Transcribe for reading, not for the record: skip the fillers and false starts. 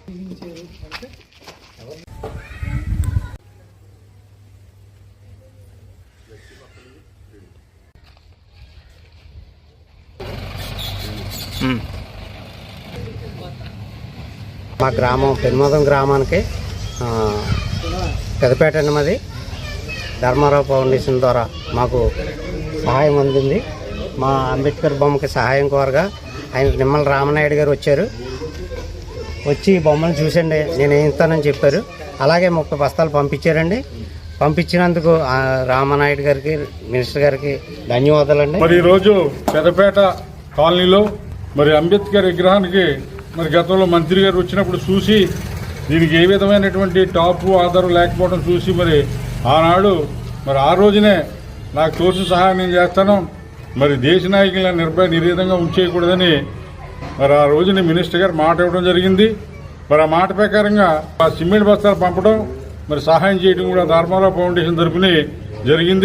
మా గ్రామం పెనుమదం గ్రామానికి పెదపేట అన్నది ధర్మారావు ఫౌండేషన్ ద్వారా మాకు సహాయం అందింది. మా అంబేద్కర్ బొమ్మకి సహాయం కోరగా ఆయన నిమ్మల రామనాయుడు గారు వచ్చారు. వచ్చి బొమ్మను చూసండి నేను ఏం ఇస్తానని చెప్పారు. అలాగే 30 బస్తాలు పంపించారండి. పంపించినందుకు రామనాయుడు గారికి, మినిస్టర్ గారికి ధన్యవాదాలండి. మరి ఈరోజు పెదపేట కాలనీలో మరి అంబేద్కర్ విగ్రహానికి మరి గతంలో మంత్రి గారు వచ్చినప్పుడు చూసి దీనికి ఏ విధమైనటువంటి టాపు ఆధారం లేకపోవడం చూసి మరి ఆనాడు మరి ఆ రోజునే నాకు తోచిన సహాయం నేను చేస్తాను, మరి దేశ నాయకులను నిర్భయంగా ఉంచేయకూడదని మరి ఆ రోజున మినిస్టర్ గారు మాట ఇవ్వడం జరిగింది. మరి ఆ మాట ప్రకారంగా ఆ సిమెంట్ బస్తాలు పంపడం మరి సహాయం చేయడం కూడా ధర్మారావు ఫౌండేషన్ తరఫున జరిగింది.